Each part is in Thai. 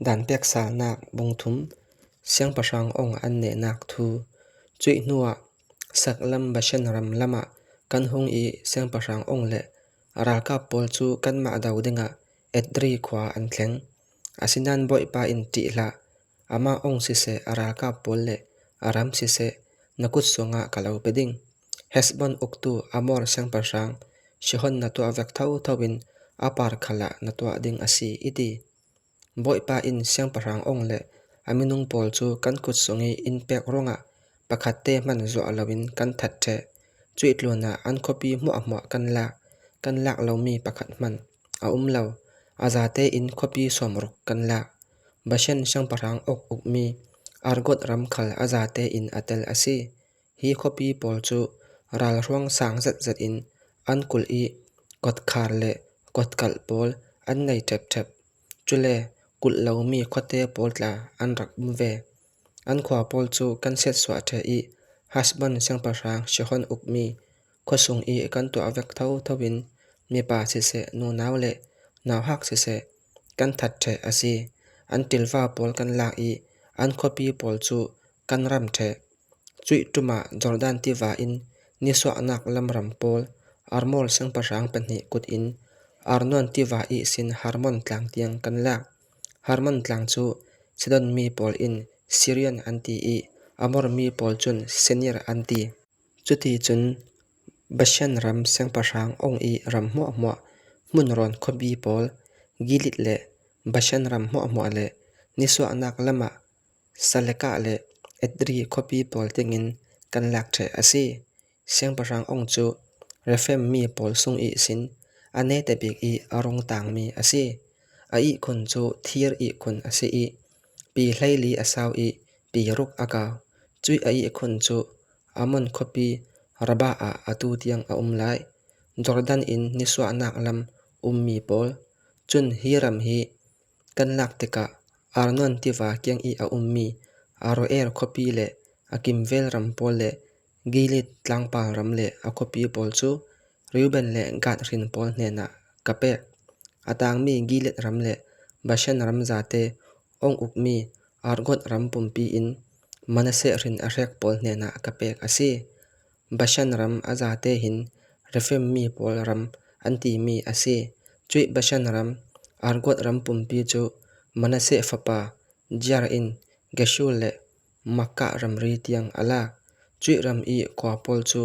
ด่านเปียกสานักบงทุมเสียงประชางองอันเนนักทูจุยนัวสักลำบะเชนรำลำะกันหงอีเสียงประชางองเลรัลกาปอลจูกันมาดาวดิงะเอ็ดรีขวาอันแข็งอาศินันบ่อยปาอินติละอามาองสิเสอารัลกาปอลเลอารามสิเสนักุดสงะกะลาวเปดิงเฮสบอนอุกตูอามอร์เสียงประชางชิฮอนนัตัวเวกเท่าทวินอาปาร์ขละนัตัวดิงอาศีอิตีบ่อยปาอินเสียงประชางองเลอามินุงปอลจูกันกุดสงีอินเปกรงะปะคัดเตมันโซอลาวินกันทัดเทจุยตลวนะอันคอปีมัวมัวกันลักเรามีปะคัดมันอาเราอาซาเตอินคอปีสมรุกกันลักบะเชนเสียงประชางอกมีอารกดรำขลอาซาเตอินอัตเตลอาซีฮีคอปีปอลจูรัลร่วงสางจัดอินอันกุลอีกดคาร์เลกดกัลปอลอันในเทบจุเลกุลเรามีคอเตปอลลาอันรักมุเวอันขวาปอลจูกันเซตสวะเทอีฮัสบันเสียงประชางชิฮอนอุกมีขวสุงอีกันตัวเวกเท่าทวินมีป่าสิเสนูนาวเลนาวฮักสิเสกันทัดเทอาซีอันติลวาปอลกันลากอีอันคอปีปอลจูกันรำเทจุยตุมาจอร์แดนติวาอินนิสวนักลำรำปอลอาร์มอลเสียงประชางเป็นหิกุดอินอาร์นอนติวาอีสินฮาร์มอนตลังเตียงกันลากฮาร์มอนตลังจูสิดอนมีปอลอินซีเรียนอันตีอีอามอร์มีปอลจุนเซเนียร์อันตีจุตีจุนบัชเชนรำเสียงประชางองอีรำมัวมุนรอนคอบีปอลกิลิตเลบัชเชนรำมัวเลนิสวนักละมะสเลกะเลเอ็ดรีคอบีปอลติงินกันลักเทอาซีเสียงประชางองจูเรเฟมมีปอลซุงอีสินอันเนเตบิกอีอารองต่างมีอาซีอีคนจูเทียร์อีคนอาซีอีปีไลลีอาซาวอีปีรุกอากาจุยอีคนจูอามอนคอปีระบาอาตูเตียงไลจอร์แดนอินนิสวนักลำมีปอลจุนฮีรัมฮีกันลักเตกะอาร์นอนติวาเกียงอีมีอารเอร์คอปีเลอากิมเวลรัมปอลเลกิลิตลังปารัมเลอาคอปีปอลจูริวเบนเลกัดรินปอลเนนะกะเปกอาตางมีกิลิตรัมเลบาเชนรัมซาเตองอุกมีอาร์กดรัมปุมปีอินมันเสรินอาเรกปอลเนนะกะเปกอาซีบาเชนรัมอาซาเตหินเรเฟมมีปอลรัมอันตีมีอาซีจุยบาเชนรัมอาร์กดรัมปุมปีจูมันเสฟปาจาร์อินเกชูเลมักกะรัมรีเตียงอลาจุยรัมอีกว่าปอลจู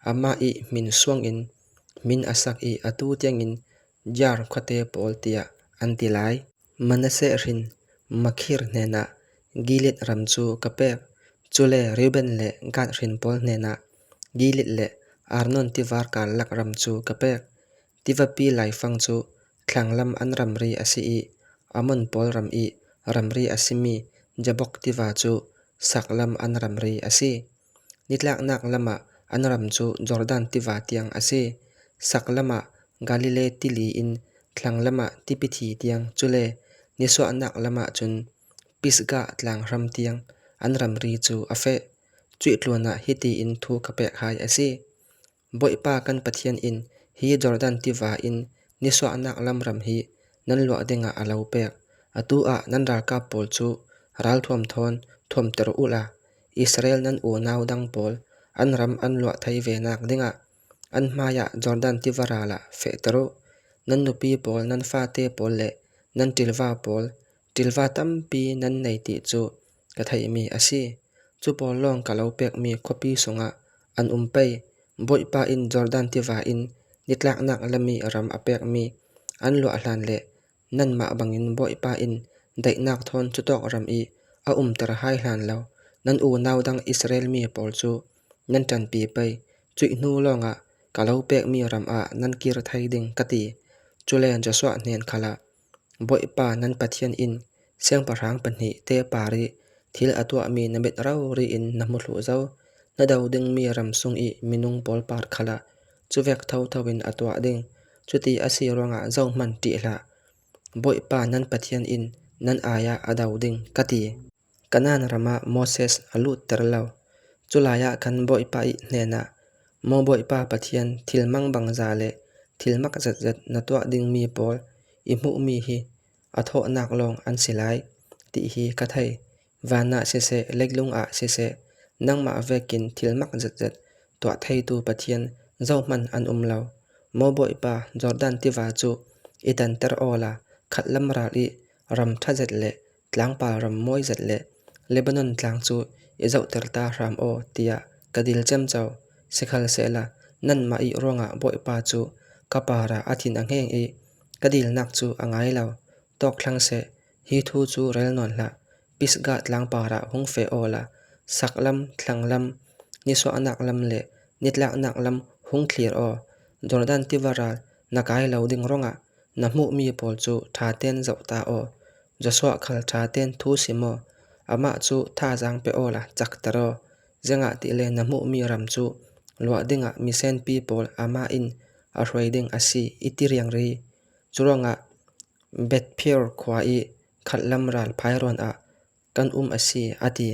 อามาอีมินสวงอินมินอาสักอีอาตูเตียงอินจาร์คเตปอลเตียอันติไลมันเสรินมักฮิร์เนนะกิลิตรัมจูกะเปกจูเลริวเบนเลกัดรินปอลเนนะกิลิตเลอาร์นอนติวาร์กาลักรัมจูกะเปกติวปีไลฟังจูคลังลำอันรัมรีอาซีอีอามอนปอลรัมอีรัมรีอาซิมีจะบอกติวาจูสักลำอันรัมรีอาซีนิดลักนักลำอันรัมจูจอร์แดนติวาเตียงอาซีสักลำกาลิเลติลีอินคลังลำติปิธีเตียงจูเลนิสวนักลำจุนปิสกะตลังรัมเตียงอันรัมรีจูอาเฟจุยตลวนะฮิตีอินทูกะเปกไฮอาซีบ่อยปากันปะเทียนอินฮีจอร์แดนติวาอินนิสวนักลำรัมฮีนันลวเดงะอาลาวเปกอตูนันรัลกาปอลจูรัลทวมทอนทวมเตรูลาอิสราเอลนันนาวดังปอลอันรัมอันลวไทยเวนักเดงะอันมายะจอร์แดนติวาราลาเฟเตโรนันนุปีปอลนันฟาเตปอลเลนันติลวาปอลติลวาตัมปีนันในติจูกะไทยมีอาซีจูปอลลองกะลาวเปกมีคอปีสงะอันเปยบ่อยปาอินจอร์แดนติวาอินนิดลักนักละมีรัมอเปกมีอันลวหลานเลนันมาบังอินบ่อยปาอินได้นักทอนจุดอกรัมอีเตอร์ไฮหลานแล้วนันนาวดังอิสราเอลมีปอลจูนันจันปีไปจุยนูลองกะลาวเปกมีรัมนันกิรไทยดิงกติจุเลนจะสวะเนียนคละบ่อยปานันปะเทียนอินเสียงประรางปัญหิเตปารีทิลอตัวมีนเบ็ดเรารีอินนมุลุเจ้านาดาวดิงมีรัมซุงอีมินุงปอลปาร์คละจุเวกเท่าทวินอตัวดิงจุตีอาศิรวงเจ้ามันติละบ่อยปานันปะเทียนอินนันอายะอดาวดิงกติกันนันรามะโมเสสอลุเตอร์เลวจุลายะกันบ่อยปาอิเนนะโมบ่อยปาปะเทียนทิลมังบังซาเลทิลมักจัดนตัวดิงมีปอลอิมุมีฮีอโทนักลองอันสิไล ti hi ka thai wana se se leglung a se se nangma vekin thilmak zet zet to thai tu pathian zoman an umlo moboi pa Jordan tiva chu itan ter ola khatlam rali ram thazet le tlangpa ram moi zet le Lebanon tlang chu izau terta ram o tia kadil cham chaw sikhal sela nan ma I ronga boi pa chu kapara athin angheng I kadil nak chu angai law tok thlang se hi thu chu rel non la pisga tlang para hung fe ola saklam thlanglam niso anak lam le nitlak nak lam hung clear o Jordan tivaral nakai lo ding ronga namu mi pol chu thaten zauta o Joshua khal thaten thu simo ama chu tha jang pe ola chaktaro zenga ti le namu mi ram chu lwa dinga misen people ama in a riding asi itiriang ri churonga betphier khwa I khatlam ral phairon a kan asi ati